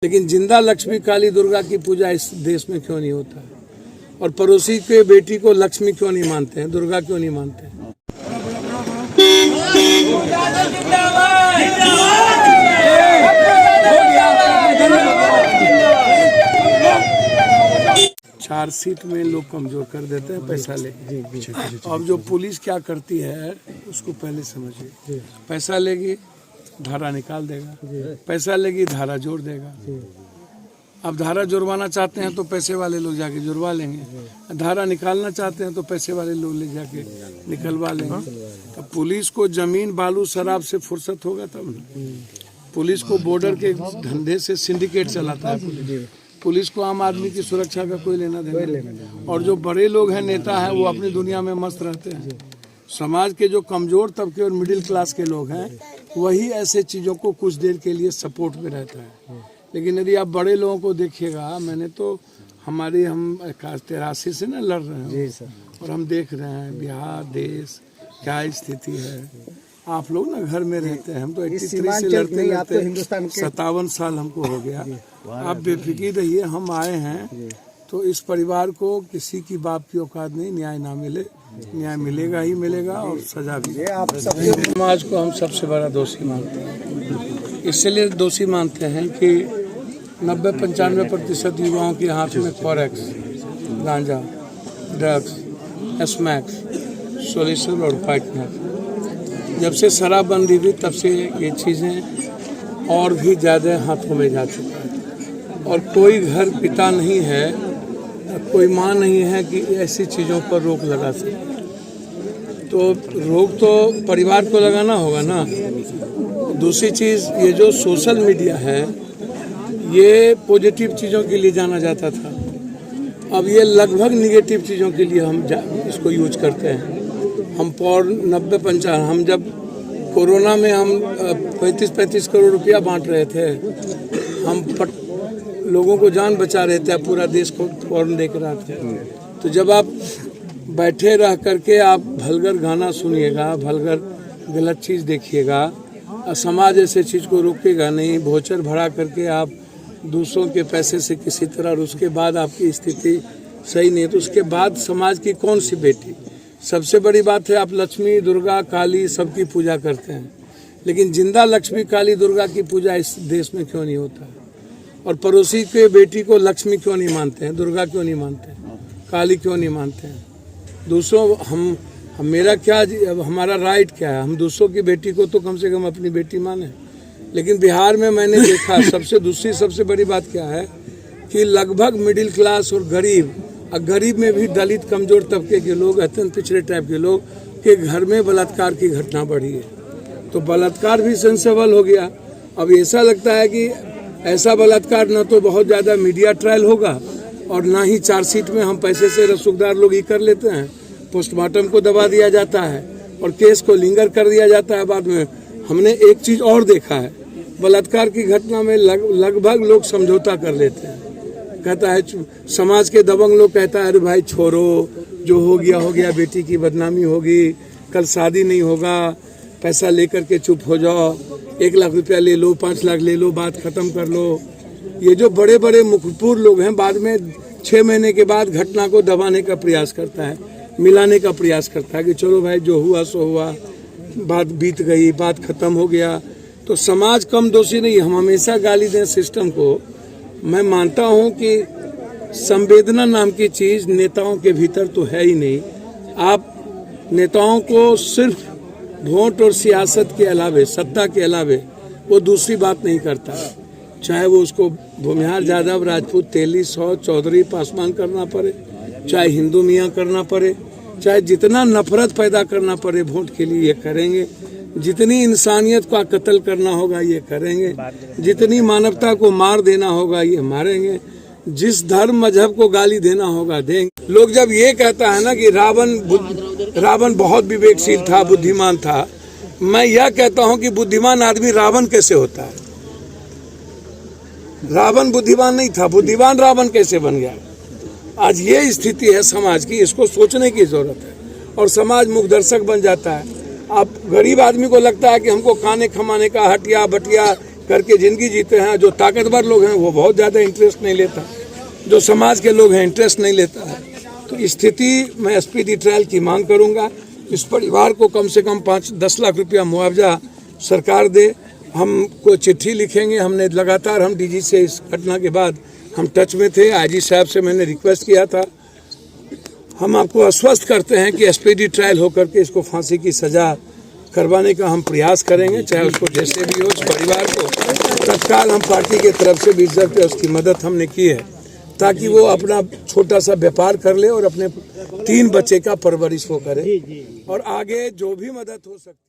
लेकिन जिंदा लक्ष्मी काली दुर्गा की पूजा इस देश में क्यों नहीं होता है? और पड़ोसी के बेटी को लक्ष्मी क्यों नहीं मानते हैं, दुर्गा क्यों नहीं मानते हैं? चार्जशीट में लोग कमजोर कर देते हैं पैसा लेके। अब जो पुलिस क्या करती है उसको पहले समझिए। पैसा लेगी धारा निकाल देगा, पैसा लेगी धारा जोड़ देगा। अब धारा जुर्माना चाहते हैं तो पैसे वाले लोग जाके जुर्वा लेंगे, धारा निकालना चाहते हैं तो पैसे वाले लोग ले जाके निकलवा लेंगे। तो पुलिस को जमीन बालू शराब से फुर्सत होगा तब न। पुलिस को बॉर्डर के धंधे से सिंडिकेट चलाता है पुलिस को आम आदमी की सुरक्षा का कोई लेना देना। और जो बड़े लोग हैं, नेता हैं, वो अपनी दुनिया में मस्त रहते हैं। समाज के जो कमजोर तबके और मिडिल क्लास के लोग हैं वही ऐसे चीज़ों को कुछ देर के लिए सपोर्ट में रहता है। लेकिन यदि आप बड़े लोगों को देखिएगा, मैंने तो हम 83 से ना लड़ रहे हैं सर, और हम देख रहे हैं बिहार देश क्या स्थिति है। आप लोग ना घर में रहते हैं, हम तो 83 से लड़ते हैं, 57 साल हमको हो गया। आप बेफिक्र रहिए, हम आए हैं तो इस परिवार को किसी की बाप की औकात नहीं, न्याय ना मिले, न्याय मिलेगा ही मिलेगा और सजा भी। आप समाज को हम सबसे बड़ा दोषी मानते हैं। इसलिए दोषी मानते हैं कि 90-95% युवाओं के हाथ में फॉरेक्स, गांजा, ड्रग्स, स्मैक्स, सोल्यूशन और पार्टनर। जब से शराबबंदी हुई तब से ये चीज़ें और भी ज़्यादा हाथों में जा चुका है। और कोई घर पिता नहीं है, कोई माँ नहीं है कि ऐसी चीज़ों पर रोक लगा सके। तो रोक तो परिवार को लगाना होगा ना। दूसरी चीज़, ये जो सोशल मीडिया है ये पॉजिटिव चीज़ों के लिए जाना जाता था, अब ये लगभग निगेटिव चीज़ों के लिए हम इसको यूज करते हैं। हम 90-95 हम जब कोरोना में हम 35 करोड़ रुपया बांट रहे थे, हम लोगों को जान बचा रहे थे, पूरा देश को फौरन देख रहा था। तो जब आप बैठे रह करके आप भलगर गाना सुनिएगा, भलगर गलत चीज़ देखिएगा, समाज ऐसे चीज़ को रोकेगा नहीं। भोचर भरा करके आप दूसरों के पैसे से किसी तरह, और उसके बाद आपकी स्थिति सही नहीं है, तो उसके बाद समाज की कौन सी बेटी। सबसे बड़ी बात है, आप लक्ष्मी, दुर्गा, काली सबकी पूजा करते हैं, लेकिन जिंदा लक्ष्मी काली दुर्गा की पूजा इस देश में क्यों नहीं होता है? और पड़ोसी के बेटी को लक्ष्मी क्यों नहीं मानते हैं, दुर्गा क्यों नहीं मानते हैं, काली क्यों नहीं मानते हैं? दूसरों हम मेरा क्या, हमारा राइट क्या है? हम दूसरों की बेटी को तो कम से कम अपनी बेटी माने। लेकिन बिहार में मैंने देखा सबसे बड़ी बात क्या है कि लगभग मिडिल क्लास और गरीब में भी दलित, कमजोर तबके के लोग, अत्यंत पिछड़े टाइप के लोग के घर में बलात्कार की घटना बढ़ी है। तो बलात्कार भी सेंसेबल हो गया। अब ऐसा लगता है कि ऐसा बलात्कार न तो बहुत ज़्यादा मीडिया ट्रायल होगा और ना ही चार्जशीट में हम पैसे से रसूखदार लोग ही कर लेते हैं, पोस्टमार्टम को दबा दिया जाता है और केस को लिंगर कर दिया जाता है बाद में। हमने एक चीज़ और देखा है, बलात्कार की घटना में लगभग लोग समझौता कर लेते हैं। कहता है समाज के दबंग लोग, कहता है अरे भाई छोड़ो, जो हो गया, बेटी की बदनामी होगी, कल शादी नहीं होगा, पैसा लेकर के चुप हो जाओ, 1 लाख रुपया ले लो, 5 लाख ले लो, बात खत्म कर लो। ये जो बड़े बड़े मुखपुर लोग हैं, बाद में 6 महीने के बाद घटना को दबाने का प्रयास करता है, मिलाने का प्रयास करता है कि चलो भाई जो हुआ सो हुआ, बात बीत गई, बात खत्म हो गया। तो समाज कम दोषी नहीं। हम हमेशा गाली दें सिस्टम को। मैं मानता हूं कि संवेदना नाम की चीज़ नेताओं के भीतर तो है ही नहीं। आप नेताओं को सिर्फ वोट और सियासत के अलावे, सत्ता के अलावे वो दूसरी बात नहीं करता। चाहे वो उसको भूमिहार, यादव, राजपूत, तेली, सौ, चौधरी, पासवान करना पड़े, चाहे हिंदू मियाँ करना पड़े, चाहे जितना नफरत पैदा करना पड़े वोट के लिए, ये करेंगे। जितनी इंसानियत का कत्ल करना होगा ये करेंगे, जितनी मानवता को मार देना होगा ये मारेंगे, जिस धर्म मजहब को गाली देना होगा देंगे। लोग जब ये कहता है ना कि रावण बहुत विवेकशील था, बुद्धिमान था, मैं यह कहता हूं कि बुद्धिमान आदमी रावण कैसे होता है? रावण बुद्धिमान नहीं था, बुद्धिमान रावण कैसे बन गया? आज ये स्थिति है समाज की, इसको सोचने की जरूरत है। और समाज मुखदर्शक बन जाता है। अब गरीब आदमी को लगता है कि हमको खाने खमाने का, हटिया बटिया करके ज़िंदगी जीते हैं। जो ताकतवर लोग हैं वो बहुत ज़्यादा इंटरेस्ट नहीं लेता, जो समाज के लोग हैं इंटरेस्ट नहीं लेता है। तो स्थिति मैं स्पीडी ट्रायल की मांग करूंगा। इस परिवार को कम से कम 5-10 लाख रुपया मुआवजा सरकार दे। हमको चिट्ठी लिखेंगे। हमने लगातार हम डीजी से इस घटना के बाद हम टच में थे। आईजी साहब से मैंने रिक्वेस्ट किया था। हम आपको आश्वस्त करते हैं कि स्पीडी ट्रायल होकर के इसको फांसी की सज़ा करवाने का हम प्रयास करेंगे, चाहे उसको जैसे भी हो। उस परिवार को तत्काल हम पार्टी के तरफ से 20,000 रुपये उसकी मदद हमने की है, ताकि वो अपना छोटा सा व्यापार कर ले और अपने 3 बच्चे का परवरिश वो करे, और आगे जो भी मदद हो सकती है।